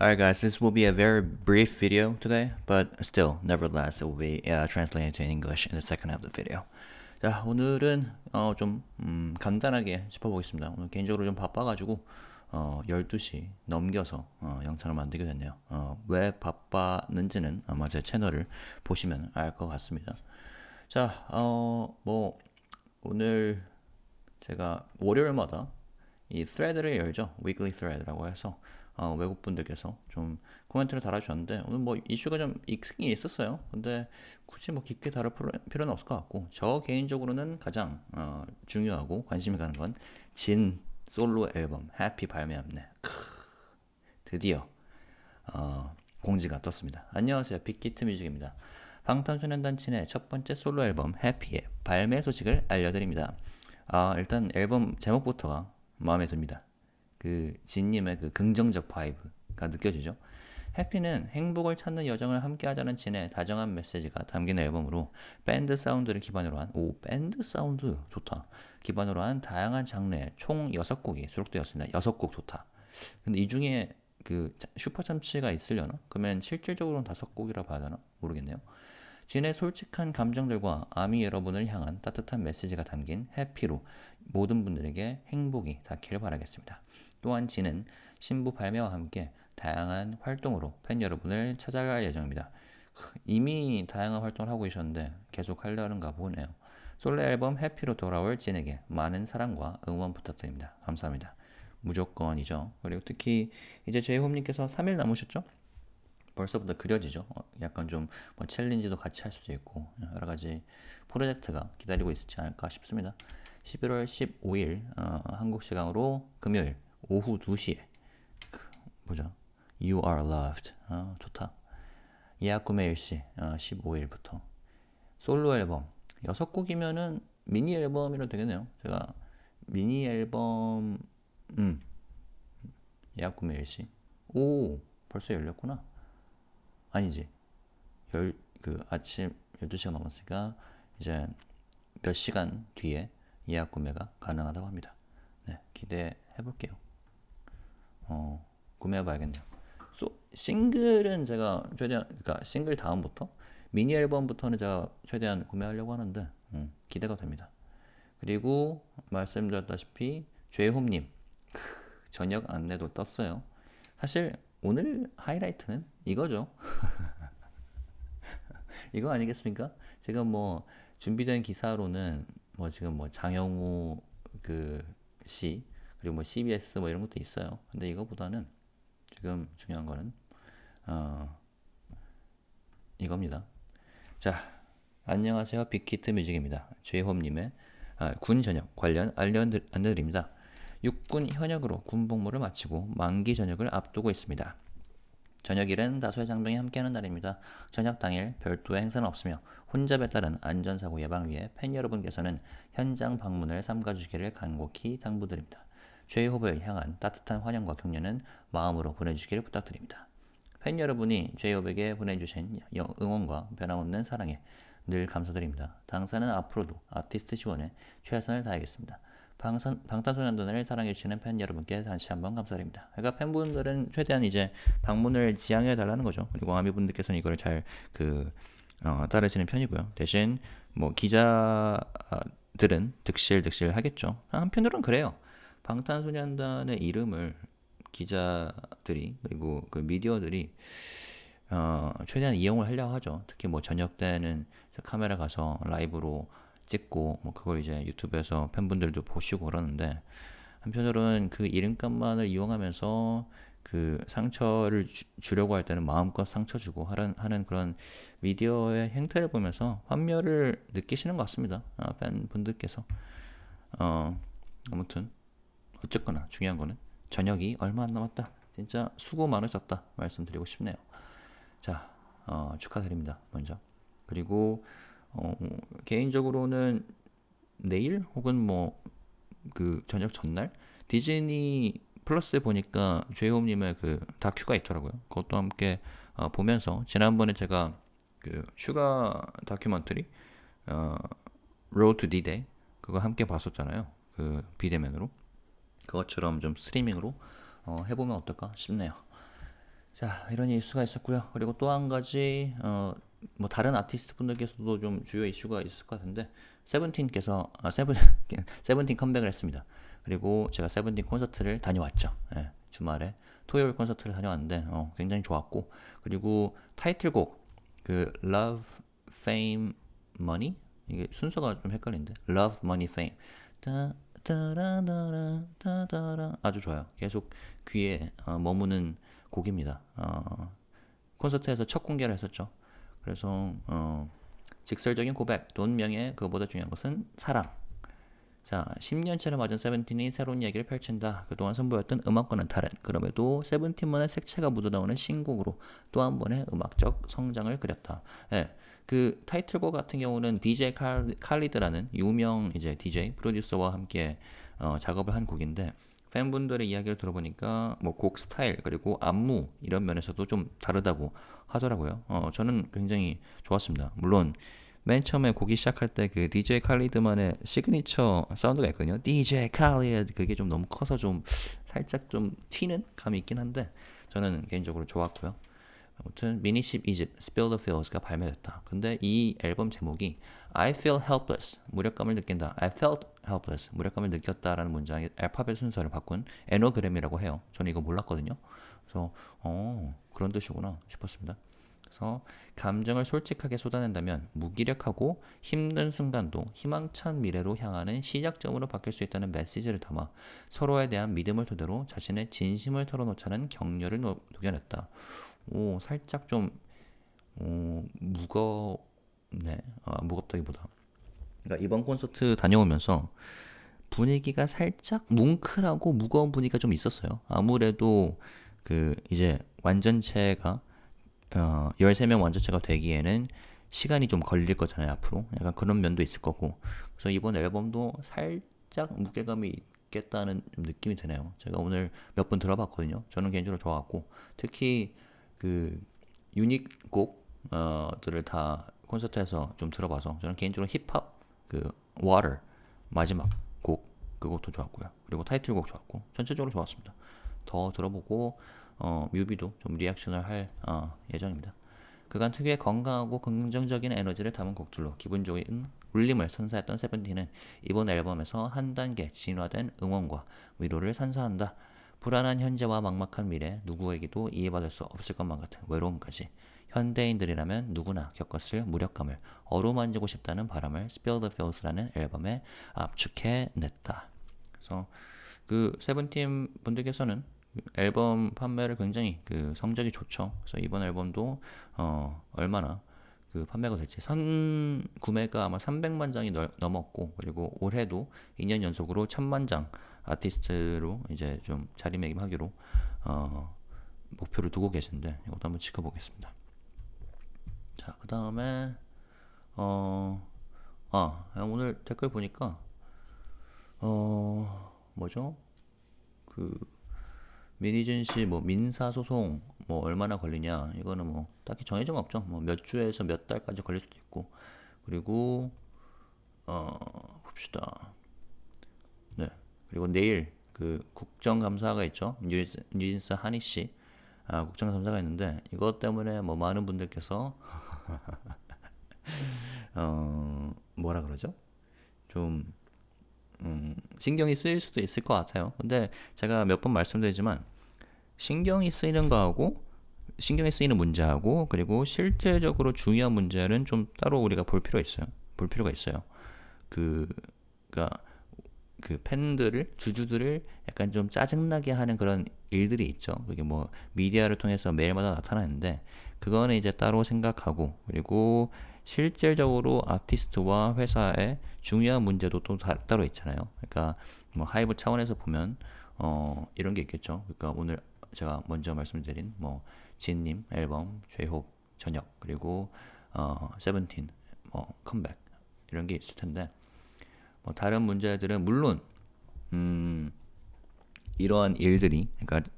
Alright guys, this will be a very brief video today, but still, nevertheless, it will be translated to English in the second half of the video. 자, 오늘은 좀 간단하게 짚어보겠습니다. 오늘 개인적으로 좀 바빠가지고 12시 넘겨서 영상을 만들게 됐네요. 왜 바빴는지는 아마 제 채널을 보시면 알 것 같습니다. 자, 오늘 제가 월요일마다 이 thread를 열죠. weekly thread라고 해서 외국 분들께서 좀 코멘트를 달아주셨는데 오늘 뭐 이슈가 좀 익숙이 있었어요. 근데 굳이 뭐 깊게 다룰 필요는 없을 것 같고 저 개인적으로는 가장 중요하고 관심이 가는 건 진 솔로 앨범 해피 발매합니다. 드디어 공지가 떴습니다. 안녕하세요, 빅히트 뮤직입니다. 방탄소년단 진의 첫 번째 솔로 앨범 해피의 발매 소식을 알려드립니다. 일단 앨범 제목부터가 마음에 듭니다. 그 진님의 그 긍정적 바이브가 느껴지죠. 해피는 행복을 찾는 여정을 함께하자는 진의 다정한 메시지가 담긴 앨범으로 밴드 사운드를 기반으로 한 밴드 사운드 좋다. 기반으로 한 다양한 장르의 총 6곡이 수록되었습니다. 6곡 좋다. 근데 이 중에 그 슈퍼 참치가 있으려나? 그러면 실질적으로는 5곡이라 봐야 되나? 모르겠네요. 진의 솔직한 감정들과 아미 여러분을 향한 따뜻한 메시지가 담긴 해피로 모든 분들에게 행복이 닿기를 바라겠습니다. 또한 진은 신부 발매와 함께 다양한 활동으로 팬 여러분을 찾아갈 예정입니다. 이미 다양한 활동을 하고 계셨는데 계속 하려는가 보네요. 솔로 앨범 해피로 돌아올 진에게 많은 사랑과 응원 부탁드립니다. 감사합니다. 무조건이죠. 그리고 특히 이제 제이홉님께서 3일 남으셨죠? 벌써부터 그려지죠. 약간 좀 뭐 챌린지도 같이 할 수도 있고 여러 가지 프로젝트가 기다리고 있지 않을까 싶습니다. 11월 15일 한국 시간으로 금요일 오후 2시에 보자. You are loved. 좋다. 예약 구매 일시 15일부터 솔로 앨범 6곡이면은 미니 앨범이라 되겠네요. 제가 미니 앨범 예약 구매 일시 벌써 열렸구나. 아니지. 아침 12시가 넘었으니까 이제 몇 시간 뒤에 예약 구매가 가능하다고 합니다. 네, 기대해 볼게요. 구매해 봐야겠네요. 싱글은 제가 최대한, 그러니까 싱글 다음부터 미니 앨범부터는 제가 최대한 구매하려고 하는데 기대가 됩니다. 그리고 말씀드렸다시피 죄홈님 저녁 안내도 떴어요. 사실 오늘 하이라이트는 이거죠. 이거 아니겠습니까? 지금 뭐 준비된 기사로는 뭐 지금 뭐 장영우 씨 그리고 뭐 CBS 뭐 이런 것도 있어요. 근데 이거보다는 지금 중요한 거는 이겁니다. 자, 안녕하세요, 빅히트 뮤직입니다. 죄홈님의 군 전역 관련 알려드립니다. 육군 현역으로 군복무를 마치고 만기 전역을 앞두고 있습니다. 저녁일은 다수의 장병이 함께하는 날입니다. 저녁 당일 별도의 행사는 없으며 혼잡에 따른 안전사고 예방 위해 팬 여러분께서는 현장 방문을 삼가주시기를 간곡히 당부드립니다. 제이홉을 향한 따뜻한 환영과 격려는 마음으로 보내주시기를 부탁드립니다. 팬 여러분이 제이홉에게 보내주신 응원과 변함없는 사랑에 늘 감사드립니다. 당사는 앞으로도 아티스트 지원에 최선을 다하겠습니다. 방탄소년단을 사랑해주시는 팬 여러분께 다시 한번 감사드립니다. 그러니까 팬분들은 최대한 이제 방문을 지양해달라는 거죠. 그리고 아미분들께서는 이걸 잘 따르시는 편이고요. 대신 뭐 기자들은 득실득실 하겠죠. 한편으로는 그래요. 방탄소년단의 이름을 기자들이 그리고 그 미디어들이 최대한 이용을 하려고 하죠. 특히 뭐 저녁 때는 카메라 가서 라이브로 찍고 뭐 그걸 이제 유튜브에서 팬분들도 보시고 그러는데 한편으로는 그 이름값만을 이용하면서 그 상처를 주려고 할 때는 마음껏 상처 주고 하는 그런 미디어의 행태를 보면서 환멸을 느끼시는 것 같습니다. 팬분들께서 아무튼 어쨌거나 중요한 거는 저녁이 얼마 안 남았다. 진짜 수고 많으셨다 말씀드리고 싶네요. 자, 축하드립니다. 먼저. 그리고 개인적으로는 내일 혹은 뭐 그 저녁 전날 디즈니 플러스에 보니까 제이홉님의 그 다큐가 있더라고요. 그것도 함께 보면서 지난번에 제가 그 슈가 다큐멘터리 Road to D-Day 그거 함께 봤었잖아요. 그 비대면으로 그것처럼 좀 스트리밍으로 해보면 어떨까 싶네요. 자, 이런 이슈가 있었고요. 그리고 또 한 가지 뭐 다른 아티스트 분들께서도 좀 주요 이슈가 있을 것 같은데 세븐틴께서 세븐틴 컴백을 했습니다. 그리고 제가 세븐틴 콘서트를 다녀왔죠. 예, 주말에 토요일 콘서트를 다녀왔는데 굉장히 좋았고 그리고 타이틀곡 그 Love, Fame, Money 이게 순서가 좀 헷갈리는데 Love, Money, Fame 따라라라 아주 좋아요. 계속 귀에 머무는 곡입니다. 콘서트에서 첫 공개를 했었죠. 그래서 직설적인 고백, 돈, 명예, 그거보다 중요한 것은 사랑. 자, 10년째를 맞은 세븐틴이 새로운 이야기를 펼친다. 그동안 선보였던 음악과는 다른, 그럼에도 세븐틴만의 색채가 묻어나오는 신곡으로 또 한 번의 음악적 성장을 그렸다. 예, 그 타이틀곡 같은 경우는 DJ 칼리드라는 유명 이제 DJ 프로듀서와 함께 작업을 한 곡인데 팬분들의 이야기를 들어보니까 뭐 곡 스타일 그리고 안무 이런 면에서도 좀 다르다고 하더라고요. 저는 굉장히 좋았습니다. 물론 맨 처음에 곡이 시작할 때 그 DJ 칼리드만의 시그니처 사운드가 있거든요. DJ 칼리드 그게 좀 너무 커서 좀 살짝 좀 튀는 감이 있긴 한데 저는 개인적으로 좋았고요. 아무튼 미니십 2집 Spill the Feels가 발매됐다. 근데 이 앨범 제목이 I feel helpless 무력감을 느낀다. I felt helpless 무력감을 느꼈다라는 문장의 알파벳 순서를 바꾼 애너그램이라고 해요. 저는 이거 몰랐거든요. 그래서 그런 뜻이구나 싶었습니다. 그래서 감정을 솔직하게 쏟아낸다면 무기력하고 힘든 순간도 희망찬 미래로 향하는 시작점으로 바뀔 수 있다는 메시지를 담아 서로에 대한 믿음을 토대로 자신의 진심을 털어놓자는 격려를 녹여냈다. 오, 살짝 좀 무겁네. 무겁다기보다. 그러니까 이번 콘서트 다녀오면서 분위기가 살짝 뭉클하고 무거운 분위기가 좀 있었어요. 아무래도 그 이제 완전체가 13명 완전체가 되기에는 시간이 좀 걸릴 거잖아요, 앞으로. 약간 그런 면도 있을 거고. 그래서 이번 앨범도 살짝 무게감이 있겠다는 느낌이 드네요. 제가 오늘 몇 번 들어봤거든요. 저는 개인적으로 좋아했고, 특히 그 유닛 곡들을 다 콘서트에서 좀 들어봐서 저는 개인적으로 힙합 그 Water 마지막 곡 그것도 좋았고요. 그리고 타이틀곡 좋았고 전체적으로 좋았습니다. 더 들어보고 뮤비도 좀 리액션을 할 예정입니다. 그간 특유의 건강하고 긍정적인 에너지를 담은 곡들로 기분 좋은 울림을 선사했던 세븐틴은 이번 앨범에서 한 단계 진화된 응원과 위로를 선사한다. 불안한 현재와 막막한 미래, 누구에게도 이해받을 수 없을 것만 같은 외로움까지 현대인들이라면 누구나 겪었을 무력감을 어루만지고 싶다는 바람을 Spill the Feels라는 앨범에 압축해냈다. 그래서 그 세븐틴 분들께서는 앨범 판매를 굉장히 그 성적이 좋죠. 그래서 이번 앨범도 얼마나 그 판매가 될지 선 구매가 아마 300만 장이 넘었고 그리고 올해도 2년 연속으로 1000만 장 아티스트로 이제 좀 자리매김하기로 목표를 두고 계신데 이것도 한번 지켜보겠습니다. 자, 그 다음에 오늘 댓글 보니까 뭐죠? 그 미니진 씨 뭐 민사 소송 뭐 얼마나 걸리냐 이거는 뭐 딱히 정해진 건 없죠. 뭐 몇 주에서 몇 달까지 걸릴 수도 있고 그리고 봅시다. 네. 그리고 내일 그 국정감사가 있죠. 뉴진스 한희 씨 국정감사가 있는데 이것 때문에 뭐 많은 분들께서 뭐라 그러죠? 좀 신경이 쓰일 수도 있을 것 같아요. 근데 제가 몇 번 말씀드리지만 신경이 쓰이는 거하고 신경이 쓰이는 문제하고 그리고 실제적으로 중요한 문제는 좀 따로 우리가 볼 필요가 있어요. 그러니까 그 팬들을 주주들을 약간 좀 짜증나게 하는 그런 일들이 있죠. 그게 뭐 미디어를 통해서 매일마다 나타나는데 그거는 이제 따로 생각하고 그리고 실질적으로 아티스트와 회사의 중요한 문제도 또 따로 있잖아요. 그러니까 뭐 하이브 차원에서 보면 이런 게 있겠죠. 그러니까 오늘 제가 먼저 말씀드린 뭐 진님 앨범, 제이홉 저녁 그리고 세븐틴 뭐 컴백 이런 게 있을 텐데 뭐 다른 문제들은 물론 이러한 일들이 그러니까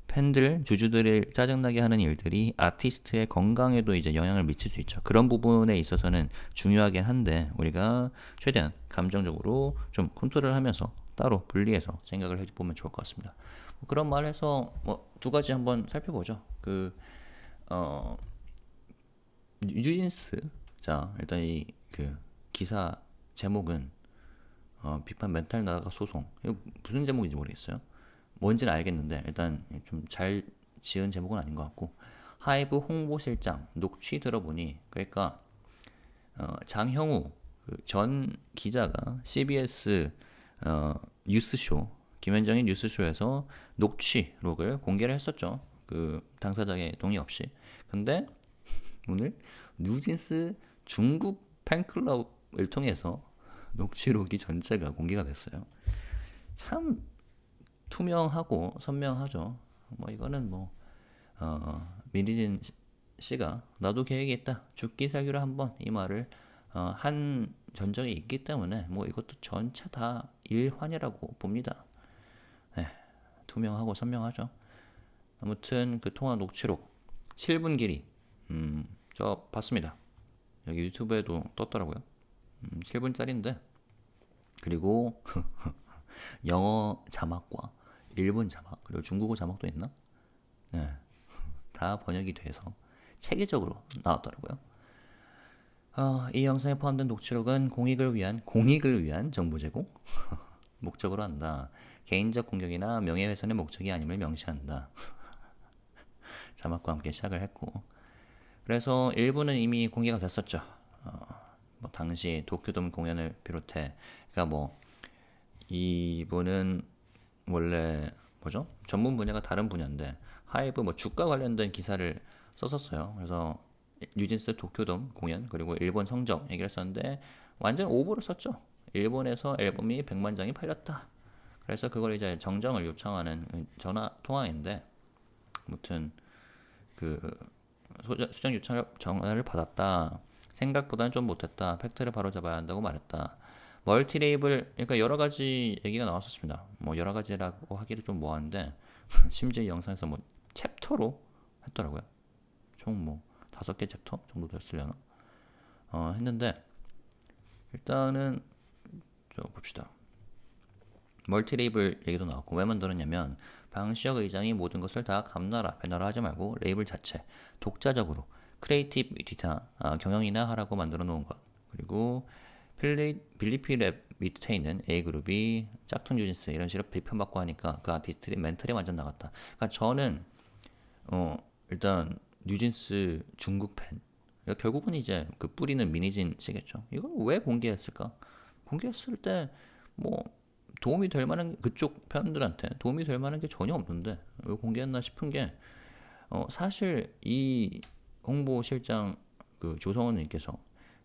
팬들, 주주들을 짜증나게 하는 일들이 아티스트의 건강에도 이제 영향을 미칠 수 있죠. 그런 부분에 있어서는 중요하긴 한데 우리가 최대한 감정적으로 좀 컨트롤하면서 따로 분리해서 생각을 해보면 좋을 것 같습니다. 그런 말해서 뭐 두 가지 한번 살펴보죠. 뉴진스. 자, 일단 이 그 기사 제목은 비판 멘탈 나가 소송. 이거 무슨 제목인지 모르겠어요. 뭔지는 알겠는데 일단 좀 잘 지은 제목은 아닌 것 같고, 하이브 홍보실장 녹취 들어보니, 그러니까 장형우 그전 기자가 CBS 뉴스쇼, 김현정의 뉴스쇼에서 녹취록을 공개를 했었죠. 그 당사자의 동의 없이. 근데 오늘 뉴진스 중국 팬클럽을 통해서 녹취록이 전체가 공개가 됐어요. 참 투명하고 선명하죠. 뭐 이거는 뭐 민희진 씨가 나도 계획이 있다, 죽기 살기로 한번 이 말을 한 전적이 있기 때문에 뭐 이것도 전체 다 일환이라고 봅니다. 네, 투명하고 선명하죠. 아무튼 그 통화 녹취록 7분 길이, 저 봤습니다. 여기 유튜브에도 떴더라고요. 7분짜리인데, 그리고 영어 자막과 일본 자막 그리고 중국어 자막도 있나? 네, 다 번역이 돼서 체계적으로 나왔더라고요. 이 영상에 포함된 녹취록은 공익을 위한 정보 제공 목적으로 한다. 개인적 공격이나 명예훼손의 목적이 아님을 명시한다. 자막과 함께 시작을 했고, 그래서 일부는 이미 공개가 됐었죠. 뭐 당시 도쿄돔 공연을 비롯해, 그러니까 뭐 이분은 원래 뭐죠? 전문 분야가 다른 분야인데 하이브 뭐 주가 관련된 기사를 썼었어요. 그래서 뉴진스 도쿄돔 공연 그리고 일본 성적 얘기를 했었는데 완전 오보를 썼죠. 일본에서 앨범이 100만 장이 팔렸다. 그래서 그걸 이제 정정을 요청하는 전화 통화인데, 아무튼 그 수정 요청 전화를 받았다. 생각보다는 좀 못했다. 팩트를 바로 잡아야 한다고 말했다. 멀티 레이블, 그러니까 여러 가지 얘기가 나왔었습니다. 뭐 여러 가지라고 하기도 좀 뭐한데 심지어 이 영상에서 뭐 챕터로 했더라고요. 총 뭐 5개 챕터 정도 됐으려나 했는데, 일단은 저 봅시다. 멀티 레이블 얘기도 나왔고, 왜 만들었냐면 방시혁 의장이 모든 것을 다 감나라 배나라 하지 말고 레이블 자체 독자적으로 크리에이티비티나 경영이나 하라고 만들어 놓은 것. 그리고 빌리피 랩 밑에 있는 A그룹이 짝퉁 뉴진스 이런 식으로 비판받고 하니까 그 아티스트의 멘탈이 완전 나갔다. 그러니까 저는 일단 뉴진스 중국 팬, 그러니까 결국은 이제 그 뿌리는 민희진 씨겠죠. 이걸 왜 공개했을까? 공개했을 때 뭐 도움이 될 만한, 그쪽 팬들한테 도움이 될 만한 게 전혀 없는데 왜 공개했나 싶은 게, 사실 이 홍보실장 그 조성원님께서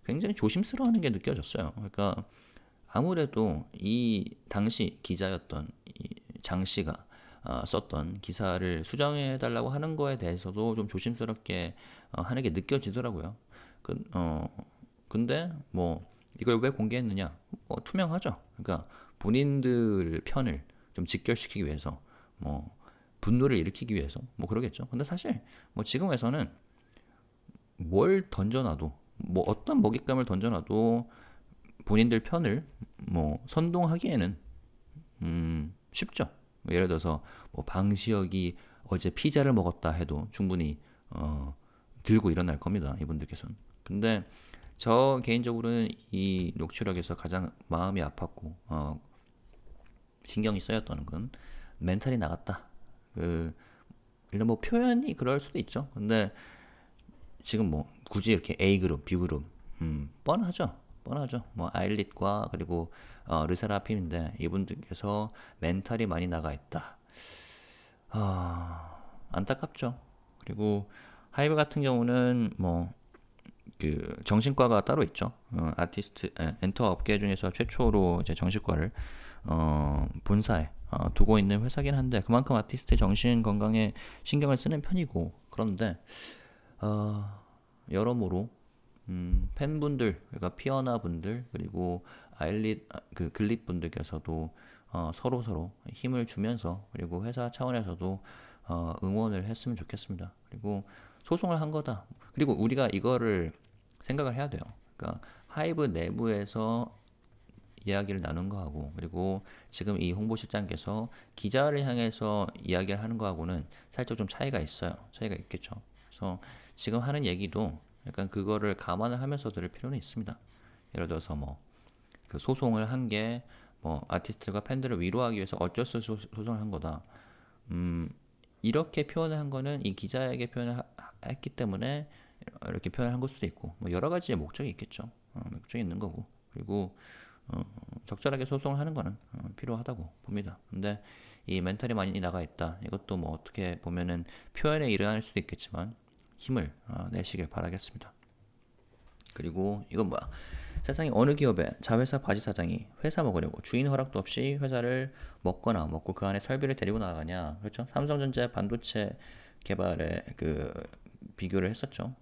굉장히 조심스러워하는 게 느껴졌어요. 그러니까 아무래도 이 당시 기자였던 이장 씨가 썼던 기사를 수정해 달라고 하는 거에 대해서도 좀 조심스럽게 하는 게 느껴지더라고요. 근데 뭐 이걸 왜 공개했느냐? 투명하죠. 그러니까 본인들 편을 좀 직결시키기 위해서, 뭐 분노를 일으키기 위해서 뭐 그러겠죠. 근데 사실 뭐 지금에서는 뭘 던져놔도, 뭐 어떤 먹잇감을 던져놔도 본인들 편을 뭐 선동하기에는 쉽죠. 예를 들어서 뭐 방시혁이 어제 피자를 먹었다 해도 충분히 들고 일어날 겁니다, 이분들께서는. 근데 저 개인적으로는 이 녹취록에서 가장 마음이 아팠고 신경이 쓰였던 건 멘탈이 나갔다. 일단 뭐 표현이 그럴 수도 있죠. 근데 지금 뭐 굳이 이렇게 A그룹, B그룹, 뻔하죠. 뻔하죠. 뭐 아일릿과 그리고 르세라핌인데 이분들께서 멘탈이 많이 나가 있다. 안타깝죠. 그리고 하이브 같은 경우는 뭐 그 정신과가 따로 있죠. 아티스트 엔터 업계 중에서 최초로 이제 정신과를 본사에 두고 있는 회사긴 한데, 그만큼 아티스트의 정신 건강에 신경을 쓰는 편이고, 그런데 여러모로 팬분들, 그러니까 피어나 분들 그리고 아일릿 그 글립 분들께서도 서로 힘을 주면서, 그리고 회사 차원에서도 응원을 했으면 좋겠습니다. 그리고 소송을 한 거다. 그리고 우리가 이거를 생각을 해야 돼요. 그러니까 하이브 내부에서 이야기를 나눈 거하고, 그리고 지금 이 홍보실장께서 기자를 향해서 이야기를 하는 거하고는 살짝 좀 차이가 있어요. 차이가 있겠죠. 그래서 지금 하는 얘기도 약간 그거를 감안을 하면서 들을 필요는 있습니다. 예를 들어서 뭐 그 소송을 한 게 뭐 아티스트가 팬들을 위로하기 위해서 어쩔 수 없이 소송을 한 거다. 이렇게 표현을 한 거는 이 기자에게 표현을 했기 때문에 이렇게 표현을 한 걸 수도 있고, 뭐 여러 가지의 목적이 있겠죠. 목적이 있는 거고, 그리고 적절하게 소송을 하는 거는 필요하다고 봅니다. 근데 이 멘탈이 많이 나가 있다. 이것도 뭐 어떻게 보면은 표현에 일환일 수도 있겠지만 힘을 내시길 바라겠습니다. 그리고 이건 뭐야? 세상에 어느 기업의 자회사 바지 사장이 회사 먹으려고 주인 허락도 없이 회사를 먹거나 먹고 그 안에 설비를 데리고 나가냐? 그렇죠? 삼성전자 반도체 개발에 그 비교를 했었죠.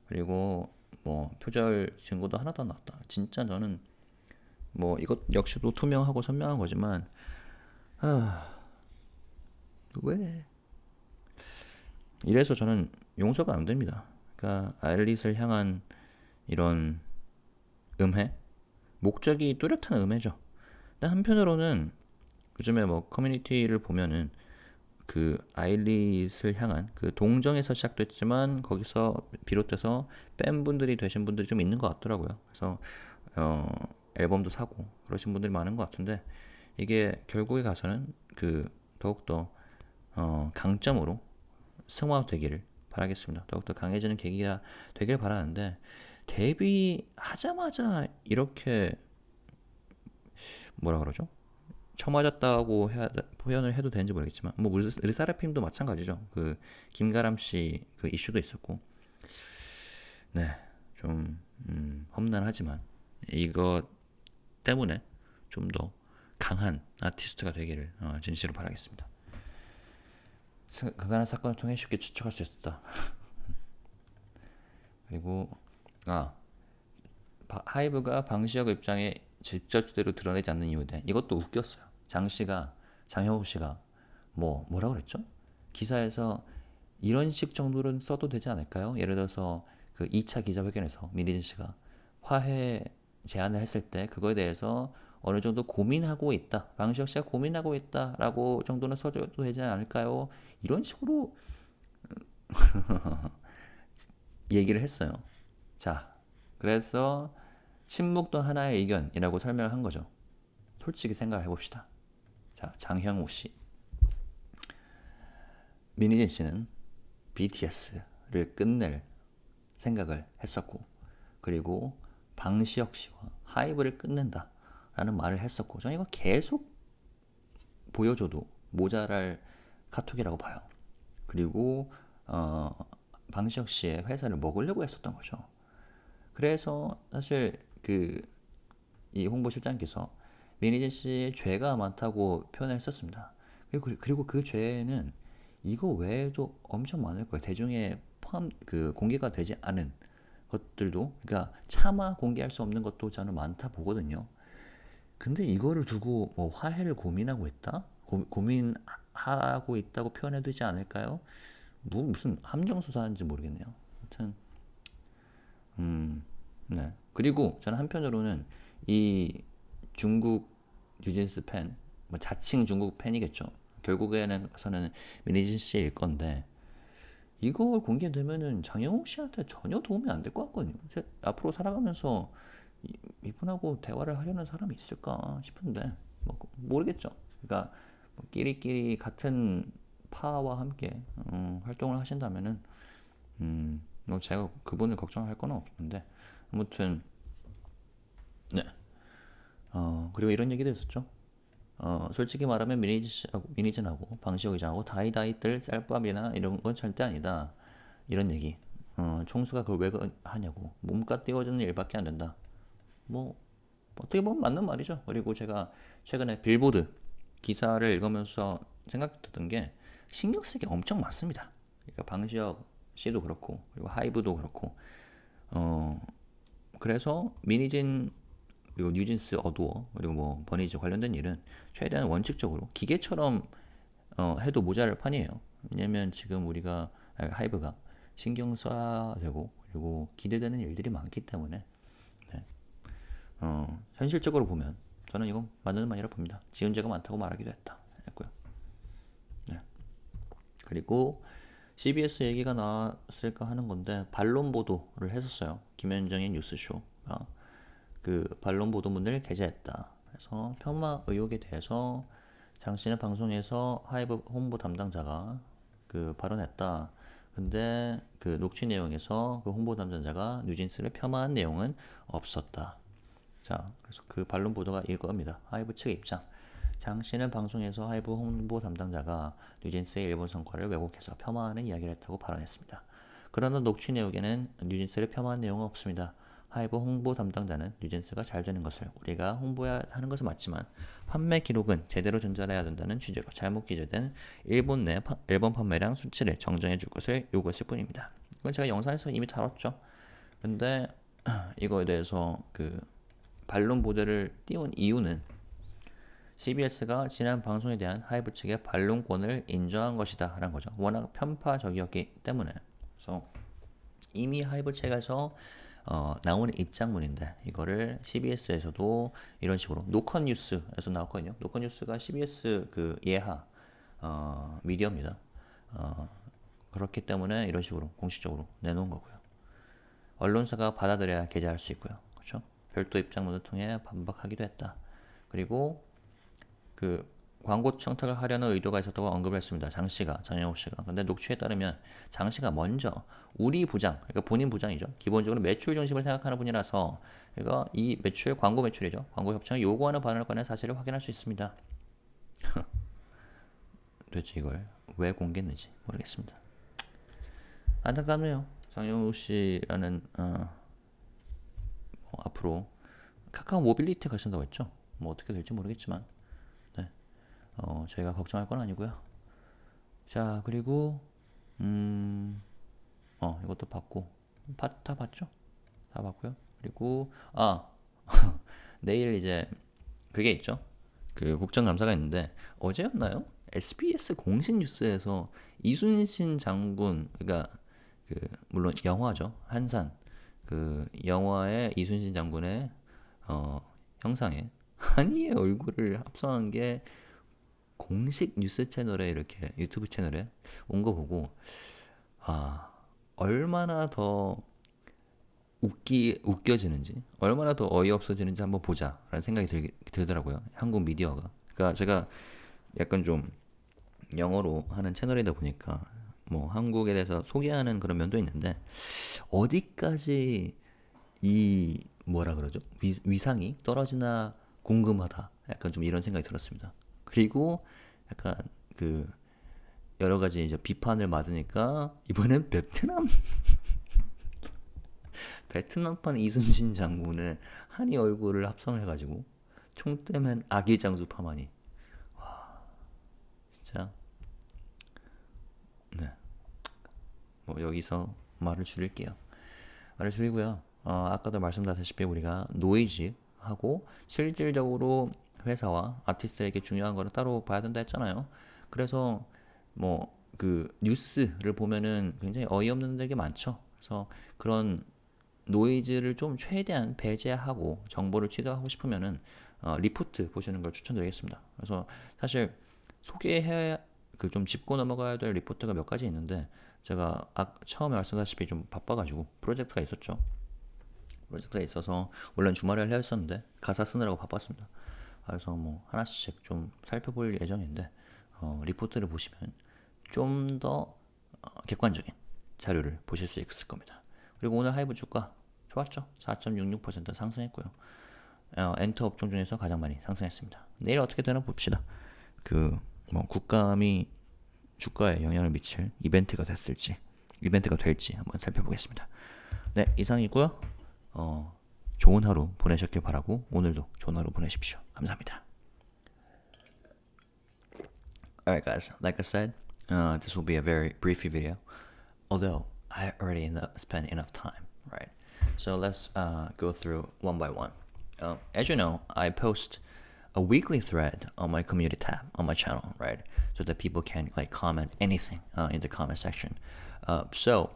그리고 뭐 표절 증거도 하나도 안 나왔다. 진짜 저는 뭐 이것 역시도 투명하고 선명한 거지만 왜 이래서 저는 용서가 안 됩니다. 그러니까 아일릿을 향한 이런 음해, 목적이 뚜렷한 음해죠. 근데 한편으로는 요즘에 뭐 커뮤니티를 보면은 그 아일릿을 향한 그 동정에서 시작됐지만 거기서 비롯돼서 팬분들이 되신 분들이 좀 있는 것 같더라고요. 그래서 어, 앨범도 사고 그러신 분들이 많은 것 같은데, 이게 결국에 가서는 그 더욱더 강점으로 승화되기를 바라겠습니다. 더욱더 강해지는 계기가 되길 바라는데, 데뷔하자마자 이렇게 뭐라 그러죠? 처맞았다고 표현을 해도 되는지 모르겠지만, 뭐 르사라핌도 마찬가지죠. 그 김가람 씨 그 이슈도 있었고, 네, 좀 험난하지만 이것 때문에 좀 더 강한 아티스트가 되기를 진실로 바라겠습니다. 그간의 사건을 통해 쉽게 추측할 수 있었다. 그리고 하이브가 방시혁 입장에 직접대로 드러내지 않는 이유인데, 이것도 웃겼어요. 장혁우 씨가 뭐라 그랬죠? 기사에서 이런 식 정도는 써도 되지 않을까요? 예를 들어서 그 2차 기자회견에서 민희진 씨가 화해 제안을 했을 때 그거에 대해서 어느 정도 고민하고 있다. 방시혁 씨가 고민하고 있다라고 정도는 써줘도 되지 않을까요? 이런 식으로 얘기를 했어요. 자, 그래서 침묵도 하나의 의견이라고 설명을 한 거죠. 솔직히 생각을 해봅시다. 자, 장형우 씨, 민희진 씨는 BTS를 끝낼 생각을 했었고, 그리고 방시혁 씨와 하이브를 끝낸다라는 말을 했었고, 저는 이거 계속 보여줘도 모자랄 카톡이라고 봐요. 그리고 방시혁 씨의 회사를 먹으려고 했었던 거죠. 그래서 사실 이 홍보실장께서 민희진 씨의 죄가 많다고 표현을 했었습니다. 그리고 그 죄는 이거 외에도 엄청 많을 거예요. 대중에 공개가 되지 않은 것들도, 그러니까 차마 공개할 수 없는 것도 저는 많다 보거든요. 근데 이거를 두고 뭐 화해를 고민하고 있다? 고민하고 있다고 표현해도 되지 않을까요? 무슨 함정 수사인지 모르겠네요. 하여튼 네. 그리고 저는 한편으로는 이 중국 뉴진스 팬, 뭐 자칭 중국 팬이겠죠. 결국에는 민희진 씨일 건데, 이걸 공개되면은 장영욱 씨한테 전혀 도움이 안 될 것 같거든요. 앞으로 살아가면서 이분하고 대화를 하려는 사람이 있을까 싶은데, 뭐 모르겠죠. 그러니까 뭐 끼리끼리 같은 파와 함께 활동을 하신다면은 뭐 제가 그분을 걱정할 건 없는데, 아무튼 네. 그리고 이런 얘기도 있었죠. 솔직히 말하면 미니진하고 방시혁 의장하고 다이다이 뜰 쌀밥이나 이런 건 절대 아니다. 이런 얘기. 총수가 그걸 왜 하냐고. 몸값 띄워주는 일밖에 안 된다. 뭐 어떻게 보면 맞는 말이죠. 그리고 제가 최근에 빌보드 기사를 읽으면서 생각했던 게, 신경 쓰기 엄청 많습니다. 그러니까 방시혁 씨도 그렇고, 그리고 하이브도 그렇고, 그래서 미니진 그리고 뉴진스 어두워 그리고 뭐 버니즈 관련된 일은 최대한 원칙적으로 기계처럼 해도 모자랄 판이에요. 왜냐면 지금 우리가 하이브가 신경 써야 되고 그리고 기대되는 일들이 많기 때문에, 네. 현실적으로 보면 저는 이거 맞는 말이라 봅니다. 지은 죄가 많다고 말하기도 했고요. 네. 그리고 CBS 얘기가 나왔을까 하는 건데 반론 보도를 했었어요. 김현정의 뉴스쇼가 그 반론 보도문을 게재했다. 그래서 폄하 의혹에 대해서 장신의 방송에서 하이브 홍보 담당자가 그 발언했다. 근데 그 녹취 내용에서 그 홍보 담당자가 뉴진스를 폄하한 내용은 없었다. 자, 그래서 그 반론 보도가 이겁니다. 하이브 측의 입장. 장신은 방송에서 하이브 홍보 담당자가 뉴진스의 일본 성과를 왜곡해서 폄하하는 이야기를 했다고 발언했습니다. 그러나 녹취 내용에는 뉴진스를 폄하한 내용은 없습니다. 하이브 홍보 담당자는 뉴진스가 잘 되는 것을 우리가 홍보해야 하는 것은 맞지만 판매 기록은 제대로 전달해야 된다는 취지로 잘못 기재된 일본 내 앨범 판매량 수치를 정정해 줄 것을 요구했을 뿐입니다. 이건 제가 영상에서 이미 다뤘죠. 근데 이거에 대해서 그 반론 보도를 띄운 이유는 CBS가 지난 방송에 대한 하이브 측의 반론권을 인정한 것이다 라는 거죠. 워낙 편파적이었기 때문에. 그래서 이미 하이브 측에서 나오는 입장문인데 이거를 CBS에서도 이런 식으로 노컷 뉴스에서 나왔거든요. 노컷 뉴스가 CBS 그 예하 미디어입니다. 그렇기 때문에 이런 식으로 공식적으로 내놓은 거고요. 언론사가 받아들여야 게재할 수 있고요. 그렇죠? 별도 입장문을 통해 반박하기도 했다. 그리고 그 광고 청탁을 하려는 의도가 있었다고 언급을 했습니다. 장 씨가, 장영욱 씨가. 근데 녹취에 따르면 장 씨가 먼저 우리 부장, 그러니까 본인 부장이죠. 기본적으로 매출 중심을 생각하는 분이라서 그러니까 이 매출, 광고 매출이죠. 광고 협찬을 요구하는 반응을 꺼낸 사실을 확인할 수 있습니다. 도대체 이걸 왜 공개했는지 모르겠습니다. 안타깝네요. 장영욱 씨라는 앞으로 카카오 모빌리티 가신다고 했죠. 뭐 어떻게 될지 모르겠지만 저희가 걱정할 건 아니고요. 자, 그리고 이것도 봤고 다 봤죠? 다 봤고요. 그리고 내일 이제 그게 있죠. 그 국정감사가 있는데 어제였나요? SBS 공식 뉴스에서 이순신 장군, 그러니까 그 물론 영화죠. 한산 그 영화의 이순신 장군의 형상에 한이의 얼굴을 합성한 게 공식 뉴스 채널에 이렇게 유튜브 채널에 온 거 보고 얼마나 더 웃겨지는지 얼마나 더 어이없어지는지 한번 보자라는 생각이 들더라고요. 한국 미디어가. 그러니까 제가 약간 좀 영어로 하는 채널이다 보니까 뭐 한국에 대해서 소개하는 그런 면도 있는데 어디까지 이 뭐라 그러죠? 위상이 떨어지나 궁금하다. 약간 좀 이런 생각이 들었습니다. 그리고 약간 그 여러 가지 이제 비판을 맞으니까 이번엔 베트남판 이순신 장군의 한이 얼굴을 합성해가지고 총대맨 아기 장수 파마니. 와, 진짜. 네. 뭐 여기서 말을 줄이고요. 아까도 말씀드렸다시피 우리가 노이즈하고 실질적으로 회사와 아티스트에게 중요한 거는 따로 봐야 된다 했잖아요. 그래서 뭐 그 뉴스를 보면은 굉장히 어이없는 게 많죠. 그래서 그런 노이즈를 좀 최대한 배제하고 정보를 취득하고 싶으면은 리포트 보시는 걸 추천드리겠습니다. 그래서 사실 소개해 그 좀 짚고 넘어가야 될 리포트가 몇 가지 있는데 제가 처음에 말씀드렸다시피 좀 바빠가지고 프로젝트가 있었죠. 프로젝트가 있어서 원래는 주말에 하려 했었는데 가사 쓰느라고 바빴습니다. 그래서 뭐 하나씩 좀 살펴볼 예정인데 리포트를 보시면 좀 더 객관적인 자료를 보실 수 있을 겁니다. 그리고 오늘 하이브 주가 좋았죠. 4.66% 상승했고요. 엔터 업종 중에서 가장 많이 상승했습니다. 내일 어떻게 되나 봅시다. 그 뭐 국감이 주가에 영향을 미칠 이벤트가 될지 한번 살펴보겠습니다. 네, 이상이고요. 좋은 하루 보내셨길 바라고 오늘도 좋은 하루 보내십시오. 감사합니다. Alright guys, like I said, this will be a very brief video, although I already spent enough time, right? So let's go through one by one. As you know, I post a weekly thread on my community tab on my channel, right? So that people can like comment anything in the comment section. So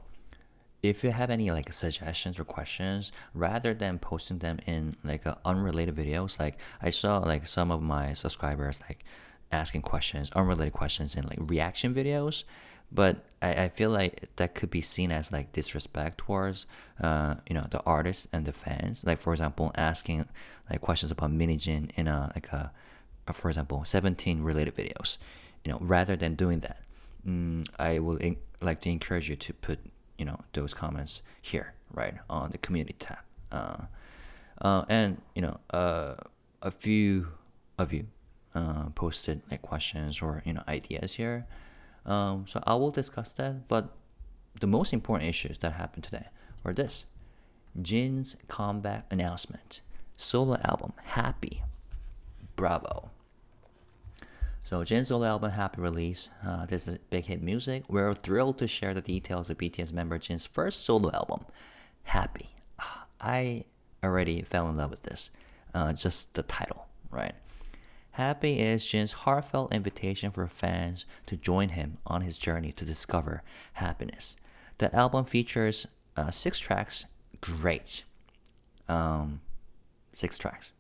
if you have any like suggestions or questions, rather than posting them in like unrelated videos, like I saw like some of my subscribers like asking questions, unrelated questions in like reaction videos, but I feel like that could be seen as like disrespect towards the artists and the fans. Like for example, asking like questions about Mini Jin in for example 17 related videos. Rather than doing that, I would like to encourage you to put those comments here, right, on the community tab. And a few of you posted like questions or ideas here. So I will discuss that. But the most important issues that happened today were this: Jin's comeback announcement, solo album Happy, bravo. So Jin's solo album Happy release. This is big hit music. We're thrilled to share the details of BTS member Jin's first solo album, Happy. I already fell in love with this. Just the title, right? Happy is Jin's heartfelt invitation for fans to join him on his journey to discover happiness. The album features 6 tracks. Great. 6 tracks.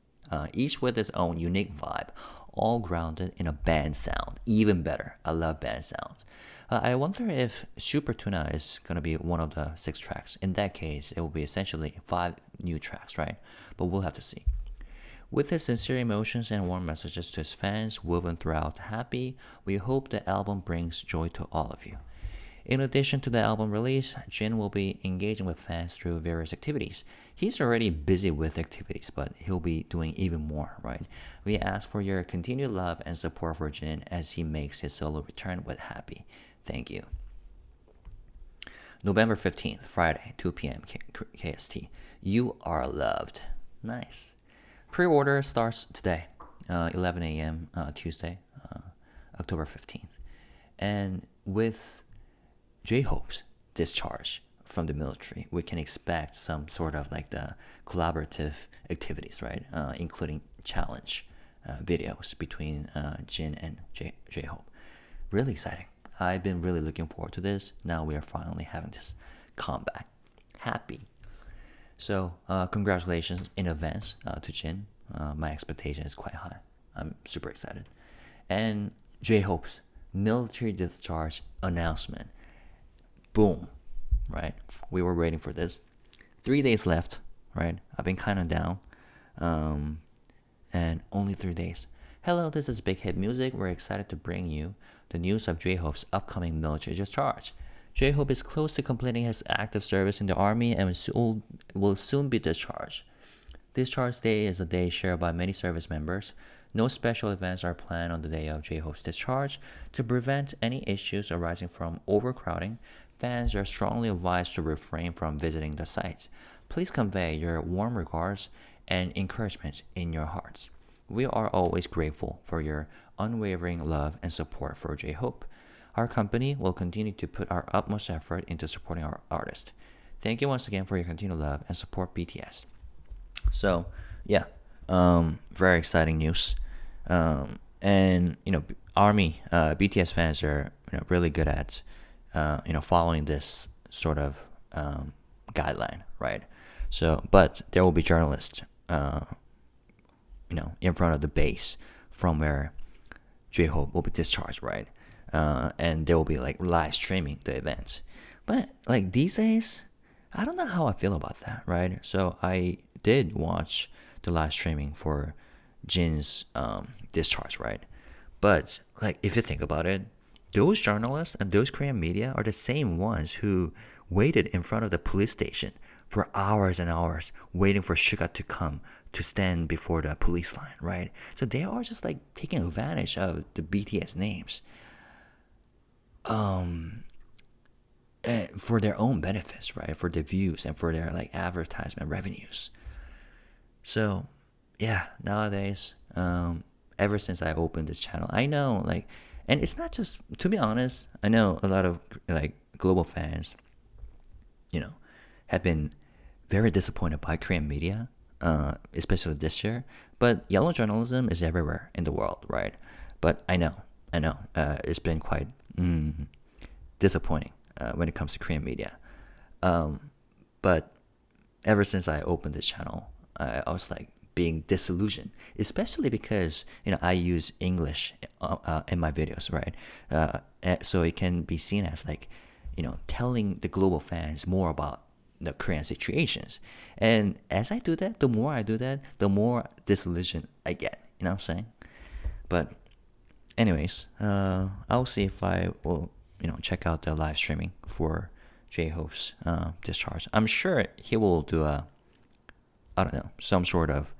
Each with its own unique vibe, all grounded in a band sound. Even better. I love band sounds. I wonder if Super Tuna is going to be one of the 6 tracks. In that case, it will be essentially 5 new tracks, right? But we'll have to see. With his sincere emotions and warm messages to his fans woven throughout Happy, we hope the album brings joy to all of you. In addition to the album release, Jin will be engaging with fans through various activities. He's already busy with activities, but he'll be doing even more, right? We ask for your continued love and support for Jin as he makes his solo return with Happy. Thank you. November 15th, Friday, 2 p.m. KST. You are loved. Nice. Pre-order starts today, 11 a.m. Tuesday, October 15th. And with J-Hope's discharge from the military, we can expect some sort of like the collaborative activities, right? Including challenge videos between Jin and J-Hope. Really exciting. I've been really looking forward to this. Now we are finally having this comeback. Happy. So congratulations in advance to Jin. My expectation is quite high. I'm super excited. And J-Hope's military discharge announcement. Boom, right? We were waiting for this. 3 days left, right? I've been kind of down. And only 3 days. Hello, this is Big Hit Music. We're excited to bring you the news of J-Hope's upcoming military discharge. J-Hope is close to completing his active service in the army and will soon be discharged. Discharge Day is a day shared by many service members. No special events are planned on the day of J-Hope's discharge. To prevent any issues arising from overcrowding, fans are strongly advised to refrain from visiting the sites. Please convey your warm regards and encouragement in your hearts. We are always grateful for your unwavering love and support for J-Hope. Our company will continue to put our utmost effort into supporting our artist. Thank you once again for your continued love and support BTS. So, yeah, very exciting news. And Army, BTS fans are really good at following this sort of guideline, right? So, but there will be journalists, in front of the base from where J-Hope will be discharged, right? And they will be like live streaming the events. But like these days, I don't know how I feel about that, right? So I did watch the live streaming for Jin's discharge, right? But like if you think about it, those journalists and those Korean media are the same ones who waited in front of the police station for hours and hours waiting for Suga to come to stand before the police line, right? So they are just like taking advantage of the BTS names for their own benefits, right? For the views and for their like advertisement revenues. So yeah, nowadays, ever since I opened this channel, I know like, and it's not just, to be honest, I know a lot of like global fans, have been very disappointed by Korean media, especially this year. But yellow journalism is everywhere in the world, right? But I know, it's been quite disappointing when it comes to Korean media. But ever since I opened this channel, I was like being disillusioned, especially because I use English in my videos, right? So it can be seen as like telling the global fans more about the Korean situations. And as I do that, the more I do that, the more disillusioned I get. You know what I'm saying? But anyways, I'll see if I will check out the live streaming for J-Hope's discharge. I'm sure he will do I don't know, some sort of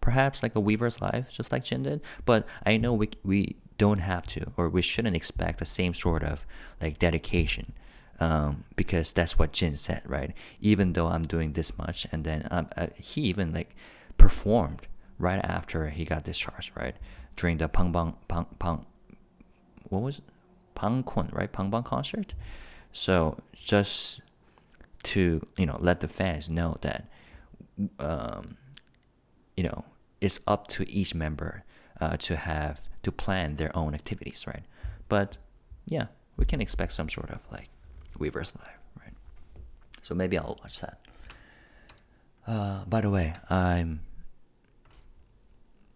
perhaps like a Weaver's Live, just like Jin did. But I know we don't have to, or we shouldn't expect the same sort of like dedication, because that's what Jin said, right? Even though I'm doing this much, and then he even like performed right after he got discharged, right? During the what was it? Pangkwon, right? Pangbang concert. So just to let the fans know that it's up to each member to plan their own activities, right? But yeah, we can expect some sort of like Weaver's Live, right? So maybe I'll watch that. By the way,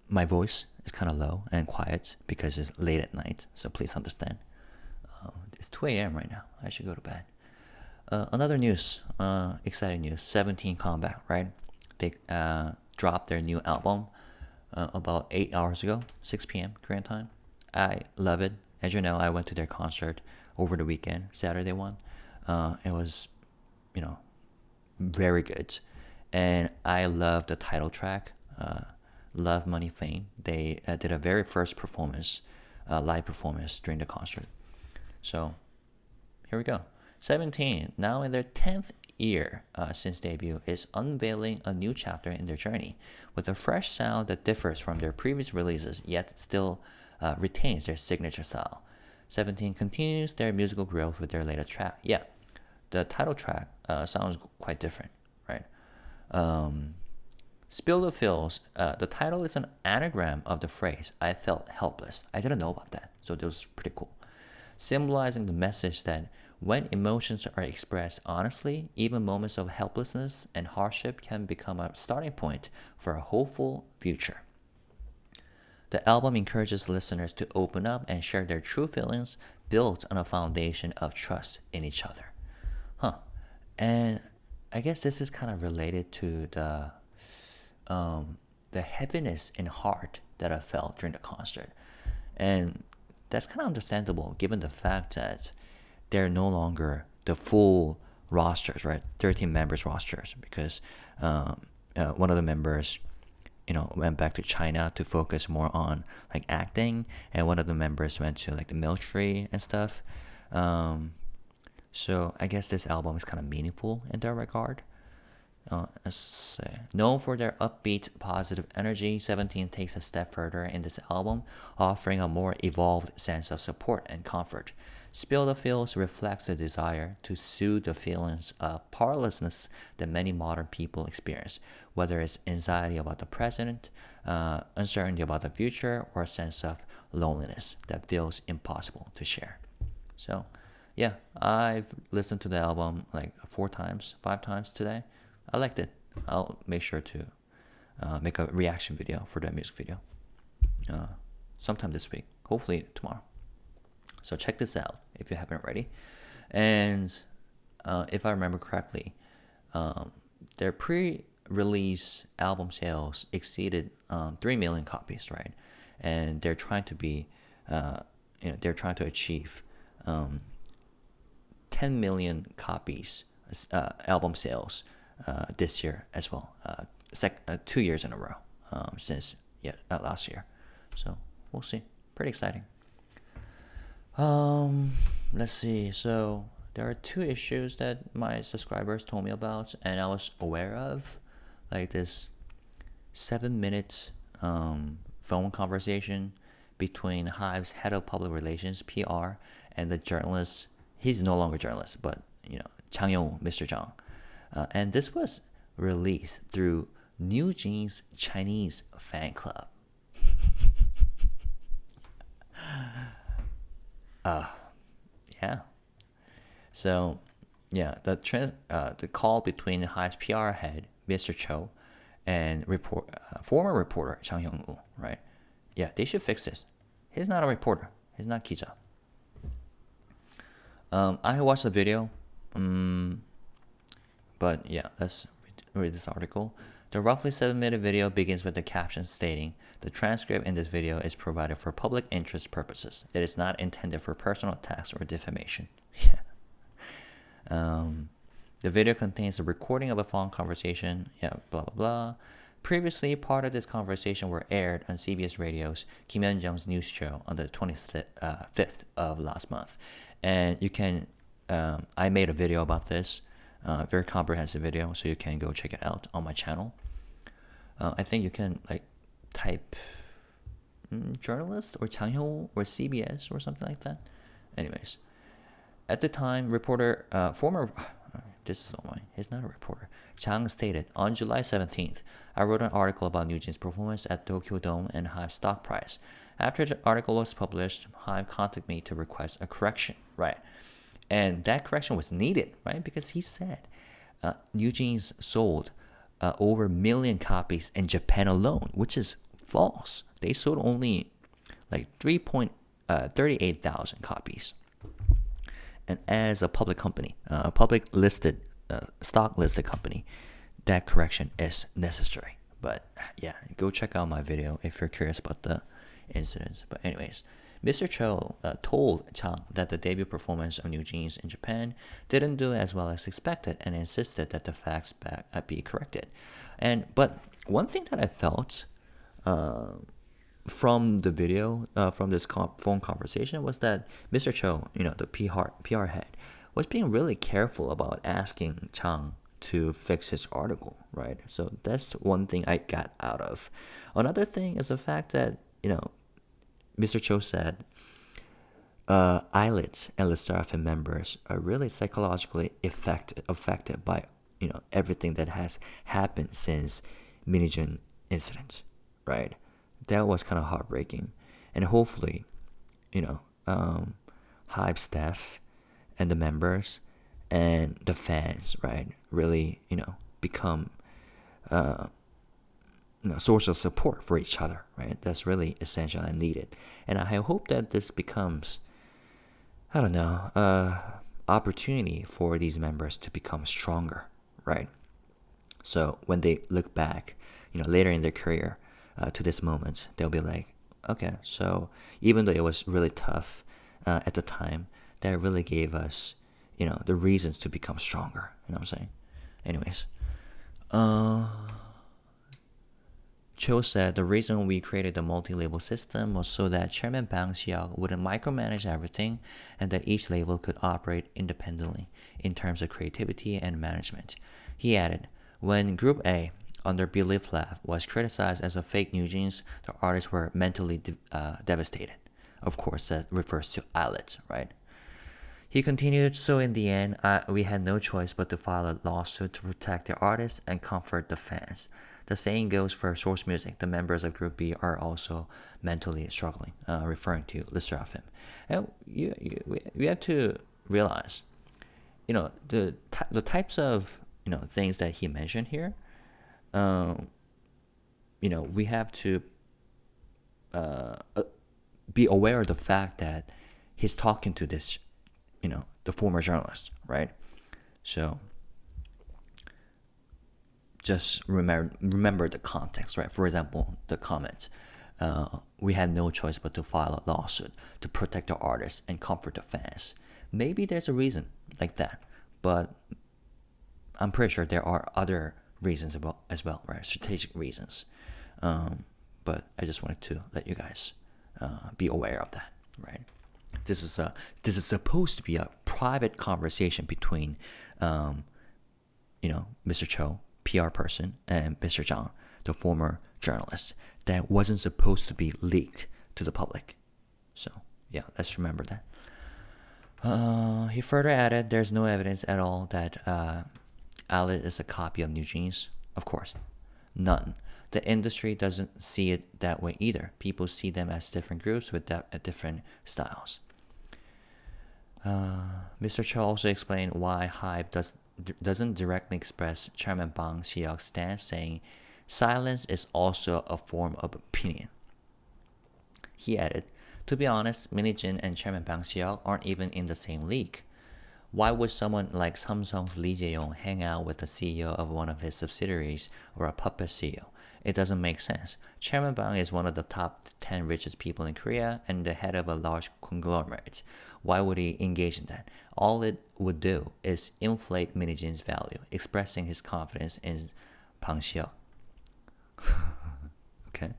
my voice is kind of low and quiet because it's late at night, so please understand. It's 2 a.m. right now. I should go to bed. Another news, exciting news. 17 Combat, right? They dropped their new album about 8 hours ago, 6 p.m. Korean time. I love it. As you know, I went to their concert over the weekend, Saturday one. It was, very good. And I love the title track, Love, Money, Fame. They did a very first performance, live performance during the concert. So here we go. 17, now in their 10th year since debut, is unveiling a new chapter in their journey with a fresh sound that differs from their previous releases, yet still retains their signature style. 17 continues their musical growth with their latest track. Yeah, the title track sounds quite different, right? Spill the Feels, the title is an anagram of the phrase, I felt helpless. I didn't know about that, so this was pretty cool. Symbolizing the message that when emotions are expressed honestly, even moments of helplessness and hardship can become a starting point for a hopeful future. The album encourages listeners to open up and share their true feelings, built on a foundation of trust in each other. And I guess this is kind of related to the heaviness in heart that I felt during the concert. And that's kind of understandable given the fact that they're no longer the full rosters, right? 13 members rosters, because one of the members, went back to China to focus more on like acting, and one of the members went to like the military and stuff. So I guess this album is kind of meaningful in that regard. Let's say, known for their upbeat, positive energy, 17 takes a step further in this album, offering a more evolved sense of support and comfort. Spill the Feels reflects the desire to soothe the feelings of powerlessness that many modern people experience, whether it's anxiety about the present, uncertainty about the future, or a sense of loneliness that feels impossible to share. So, yeah, I've listened to the album like 4 times, 5 times today. I liked it. I'll make sure to make a reaction video for the music video sometime this week, hopefully tomorrow. So check this out if you haven't already. And if I remember correctly, their pre-release album sales exceeded 3 million copies, right? And they're trying to be, they're trying to achieve 10 million copies album sales this year as well. 2 years in a row since last year. So we'll see. Pretty exciting. Let's see. So there are 2 issues that my subscribers told me about, and I was aware of, like this 7-minute phone conversation between Hybe's head of public relations (PR) and the journalist. He's no longer a journalist, but Chang Yong, Mr. Zhang. And this was released through New Jeans Chinese fan club. Yeah. So the call between Hybe's PR head, Mr. Cho, and former reporter Chang Hyung-woo, right? Yeah, they should fix this. He's not a reporter. He's not 기자. I watched the video, but yeah, let's read this article. The roughly 7-minute video begins with the caption stating, "The transcript in this video is provided for public interest purposes. It is not intended for personal attacks or defamation." Yeah. The video contains a recording of a phone conversation. Yeah, blah blah blah. Previously, part of this conversation were aired on CBS Radio's Kim Yeon-jung's news show on the 25th of last month. And you can, I made a video about this, very comprehensive video, so you can go check it out on my channel. I think you can like type journalist or Changhyo or CBS or something like that. Anyways, at the time, this is annoying. He's not a reporter. Chang stated, "On July 17th, I wrote an article about NewJeans' performance at Tokyo Dome and Hybe's stock price. After the article was published, Hybe contacted me to request a correction," right? And that correction was needed, right? Because he said NewJeans sold over 1 million copies in Japan alone, which is false. They sold only like 38,000 copies. And as a public company, a public listed, stock listed company, that correction is necessary. But yeah, go check out my video if you're curious about the incidents. But anyways, Mr. Cho told Chang that the debut performance of NewJeans in Japan didn't do as well as expected and insisted that the facts be corrected. But one thing that I felt from the video, from this phone conversation, was that Mr. Cho, the PR head, was being really careful about asking Chang to fix his article, right? So that's one thing I got out of. Another thing is the fact that, Mr. Cho said eyelids and LE members are really psychologically affected by, everything that has happened since Minijun incident, right? That was kind of heartbreaking. And hopefully, Hybe staff and the members and the fans, right, really, become source of support for each other, right? That's really essential and needed. And I hope that this becomes, opportunity for these members to become stronger, right? So when they look back, later in their career, to this moment, they'll be like, okay, so even though it was really tough at the time, that really gave us, the reasons to become stronger. You know what I'm saying? Anyways, Cho said the reason we created the multi-label system was so that Chairman Bang Xiao wouldn't micromanage everything and that each label could operate independently in terms of creativity and management. He added, when Group A under Belief Lab was criticized as a fake NewJeans, the artists were mentally devastated. Of course, that refers to eyelids, right? He continued, so in the end, we had no choice but to file a lawsuit to protect the artists and comfort the fans. The same goes for Source Music. The members of Group B are also mentally struggling, referring to LE SSERAFIM. And we have to realize, the types of things that he mentioned here. We have to be aware of the fact that he's talking to this, the former journalist, right? So just remember the context, right? For example, the comments. We had no choice but to file a lawsuit to protect the artists and comfort the fans. Maybe there's a reason like that, but I'm pretty sure there are other reasons as well, right? Strategic reasons. But I just wanted to let you guys be aware of that, right? This is supposed to be a private conversation between, Mr. Cho, PR person, and Mr. Zhang, the former journalist. That wasn't supposed to be leaked to the public. So yeah, let's remember that. He further added, there's no evidence at all that Eyelid is a copy of NewJeans. Of course, none. The industry doesn't see it that way either. People see them as different groups with different styles. Mr. Cho also explained why doesn't directly express Chairman Bang Xiao's stance, saying silence is also a form of opinion. He added, to be honest, Minnie Jin and Chairman Bang Xiao aren't even in the same league. Why would someone like Samsung's Lee Jae-yong hang out with the CEO of one of his subsidiaries or a puppet CEO? It doesn't make sense. Chairman Bang is one of the top 10 richest people in Korea and the head of a large conglomerate. Why would he engage in that? All it would do is inflate Minnie Jin's value, expressing his confidence in Bang Xiao. Okay.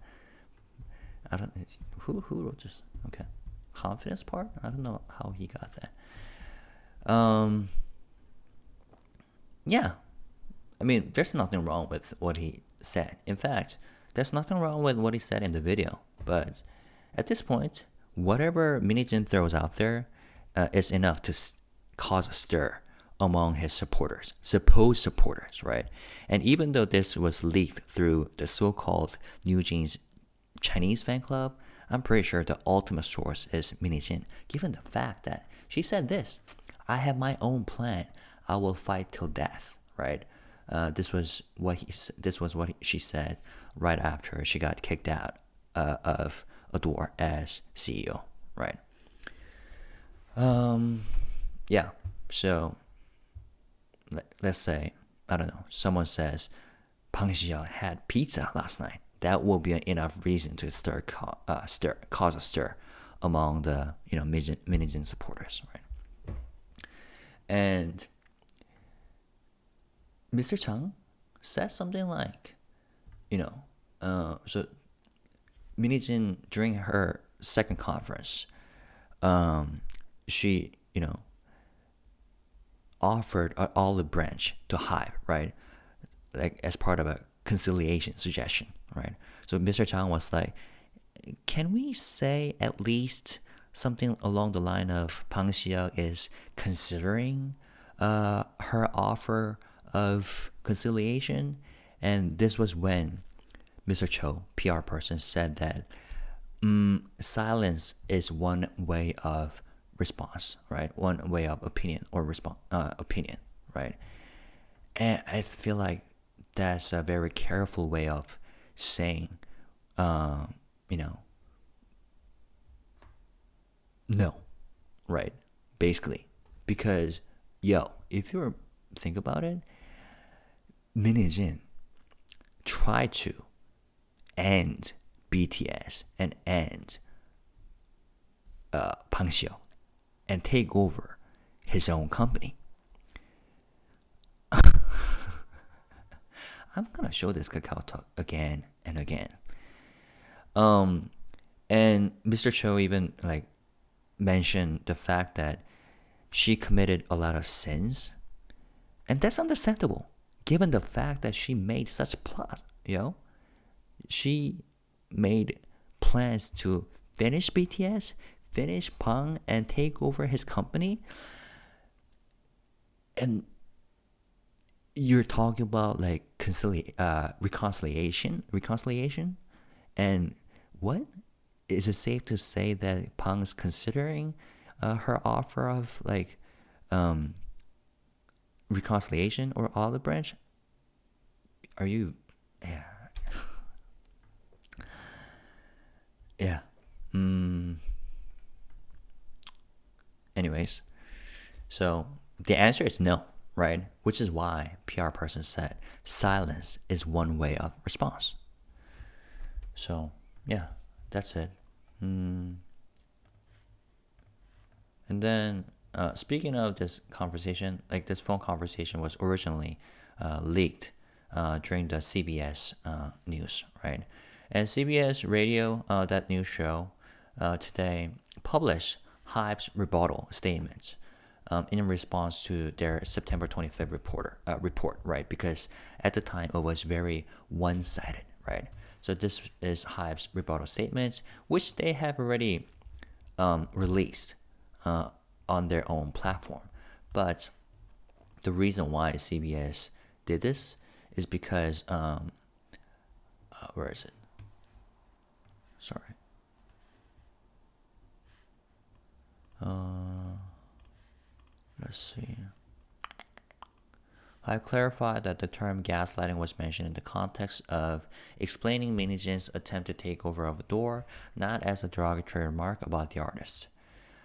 I don't who wrote this? Okay. Confidence part? I don't know how he got that. Yeah. I mean, there's nothing wrong with what he said. In fact, there's nothing wrong with what he said in the video. But at this point, whatever Minijin throws out there is enough to cause a stir among his supporters, supposed supporters, right? And even though this was leaked through the so-called New Jeans Chinese fan club, I'm pretty sure the ultimate source is Minijin, given the fact that she said this: I have my own plan. I will fight till death, right? This was what she said right after she got kicked out of Adore as CEO, right? Yeah. So let's say, I don't know, someone says Pang Xiao had pizza last night. That will be enough reason to cause a stir among the Minijin supporters, right? And Mr. Chang said something like, so Minijin during her second conference, she offered an olive branch to Hybe, right? Like as part of a conciliation suggestion, right? So Mr. Chang was like, can we say at least something along the line of Pang Xiao is considering her offer of conciliation? And this was when Mr. Cho, PR person, said that silence is one way of response, right? One way of opinion or opinion, right? And I feel like that's a very careful way of saying, no, right? Basically, because if you think about it, Minnie Jin tried to end BTS and end Pang Xiao and take over his own company. I'm gonna show this Kakao Talk again and again. And Mr. Cho even mentioned the fact that she committed a lot of sins, and that's understandable given the fact that she made such plot. She made plans to finish BTS, finish Pang, and take over his company. And you're talking about reconciliation, and what is it safe to say that Pang's considering her offer of reconciliation or olive branch? Are you? Yeah. Anyways, so the answer is no, right? Which is why PR person said silence is one way of response. So yeah, that's it. And then speaking of this conversation, this phone conversation was originally leaked during the CBS news, right? And CBS Radio, that news show, today published Hybe's rebuttal statements in response to their September 25th report, right? Because at the time it was very one-sided, right? So this is Hybe's rebuttal statements, which they have already released on their own platform. But the reason why CBS did this is because where is it? Sorry. Let's see. I clarified that the term gaslighting was mentioned in the context of explaining Mini Jin's attempted takeover of Adore, not as a derogatory remark about the artist.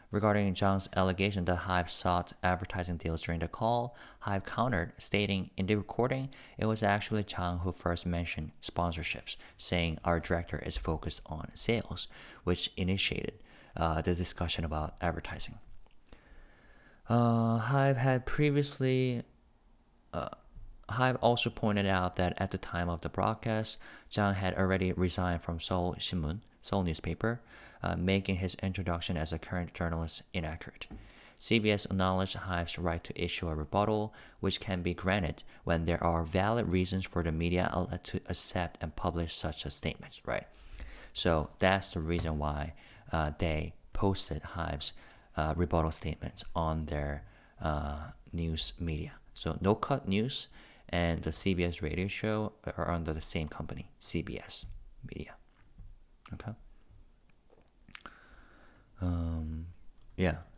Regarding Zhang's allegation that Hybe sought advertising deals during the call, Hybe countered, stating in the recording it was actually Zhang who first mentioned sponsorships, saying our director is focused on sales, which initiated the discussion about advertising. Hybe also pointed out that at the time of the broadcast, Zhang had already resigned from Seoul Shinmun, Seoul newspaper, making his introduction as a current journalist inaccurate. CBS acknowledged Hybe's right to issue a rebuttal, which can be granted when there are valid reasons for the media outlet to accept and publish such a statement, right? So that's the reason why they posted Hybe's rebuttal statements on their news media. So No Cut News and the CBS radio show are under the same company, CBS Media. Okay.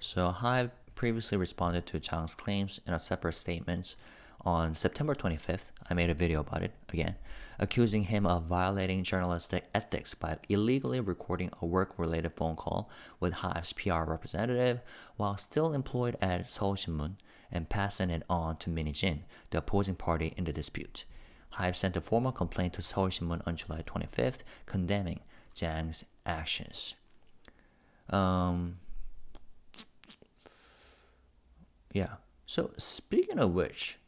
So Hybe previously responded to Chang's claims in a separate statement on September 25th. I made a video about it again, accusing him of violating journalistic ethics by illegally recording a work-related phone call with Hybe's PR representative while still employed at Seoul Shinmun and passing it on to Mini Jin, the opposing party in the dispute. Hybe sent a formal complaint to Seoul Shinmun on July 25th, condemning Zhang's actions. So speaking of which,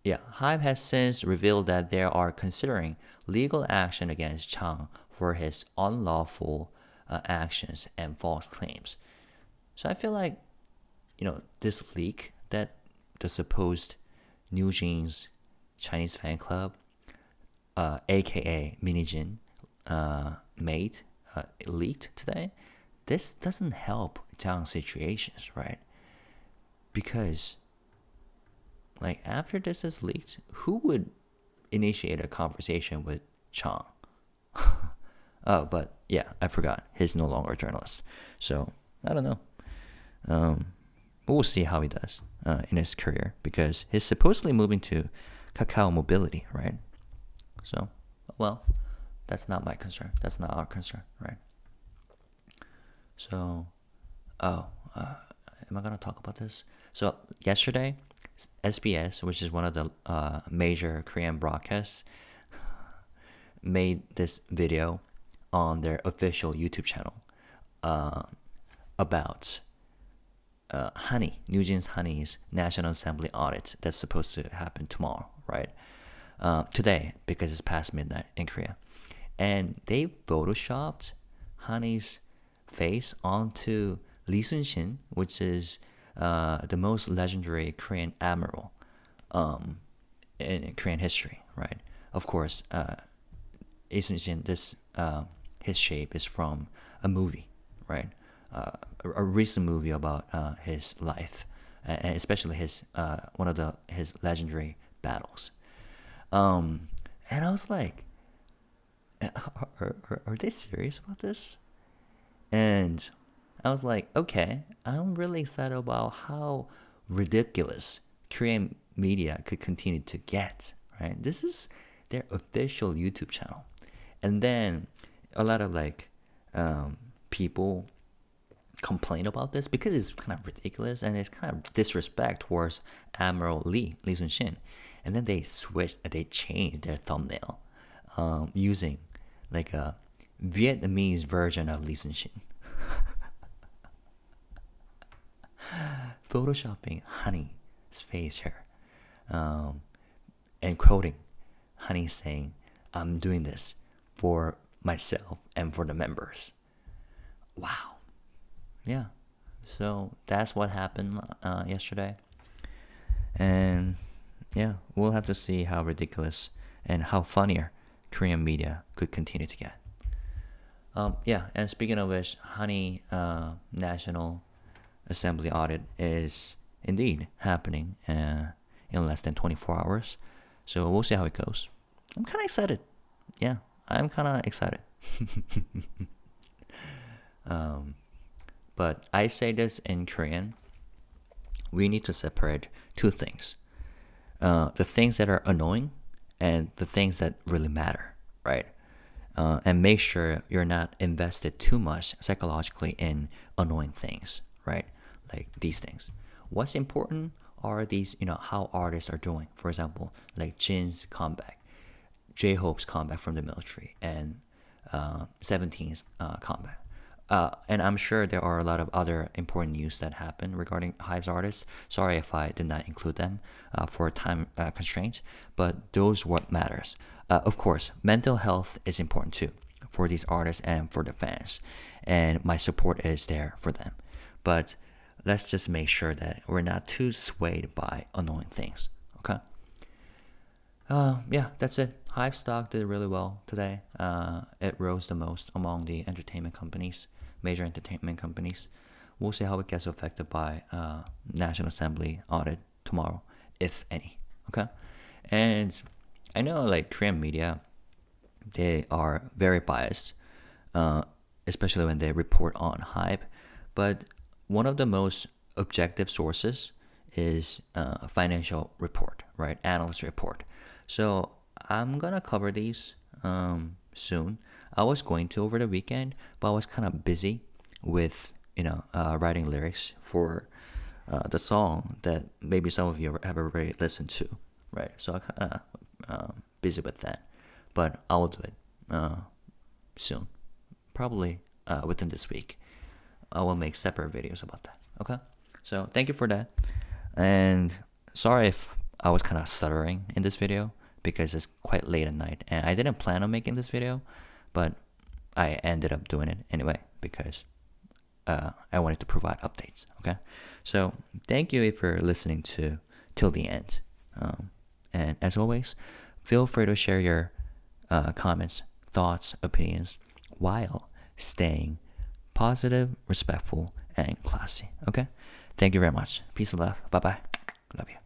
Hybe has since revealed that they are considering legal action against Chang for his unlawful actions and false claims. So I feel like, this leak that the supposed New Jeans Chinese fan club, aka Mini Jin, made leaked today, this doesn't help Chang's situations, right? Because, after this is leaked, who would initiate a conversation with Chang? But I forgot. He's no longer a journalist. So, I don't know. We'll see how he does in his career, because he's supposedly moving to Kakao Mobility, right? So, well, that's not my concern. That's not our concern, right? So, am I going to talk about this? So, yesterday, SBS, which is one of the major Korean broadcasts, made this video on their official YouTube channel about Hanni, New Jeans Hanni's National Assembly audit that's supposed to happen tomorrow, right? Today, because it's past midnight in Korea. And they photoshopped Hanni's face onto Lee Sun-shin, which is the most legendary Korean admiral in Korean history, right? Of course, Lee Sun-shin, his shape is from a movie, right? A recent movie about his life, and especially his one of his legendary battles. And I was like, are they serious about this? And I was like, okay, I'm really excited about how ridiculous Korean media could continue to get, right? This is their official YouTube channel. And then a lot of people complain about this because it's kind of ridiculous and it's kind of disrespect towards Admiral Lee Sun-shin. And then they changed their thumbnail using a Vietnamese version of Lee Sun-shin. Photoshopping Hanni's face here, and quoting Hanni saying, "I'm doing this for myself and for the members." Wow. Yeah. So that's what happened yesterday, and we'll have to see how ridiculous and how funnier Korean media could continue to get. And speaking of which, Hanni National Assembly audit is indeed happening in less than 24 hours. So we'll see how it goes. I'm kind of excited. Yeah, I'm kind of excited. But I say this in Korean. we need to separate two things. The things that are annoying and the things that really matter, right? And make sure you're not invested too much psychologically in annoying things, right? Like these things. What's important are these, how artists are doing. For example, like Jin's comeback, J-Hope's comeback from the military, and 17's comeback. And I'm sure there are a lot of other important news that happened regarding Hybe's artists. Sorry if I did not include them for time constraints, but those what matters. Of course, mental health is important too for these artists and for the fans, and my support is there for them. But let's just make sure that we're not too swayed by annoying things. Okay. Yeah, that's it. Hybe stock did really well today. It rose the most among the entertainment companies, major entertainment companies. We'll see how it gets affected by National Assembly audit tomorrow, if any. Okay, and I know like Korean media, they are very biased, especially when they report on Hybe. But one of the most objective sources is a financial report, right? Analyst report. So I'm gonna cover these soon. I was going to over the weekend, but I was kind of busy with writing lyrics for the song that maybe some of you have already listened to, right? So I kind of busy with that, but I will do it soon, probably within this week. I will make separate videos about that. Okay, so thank you for that, and sorry if I was kind of stuttering in this video because it's quite late at night and I didn't plan on making this video, but I ended up doing it anyway because I wanted to provide updates. Okay, so thank you if you're listening till the end, and as always, feel free to share your comments, thoughts, opinions while staying positive, respectful, and classy. Okay, thank you very much. Peace and love. Bye bye. Love you.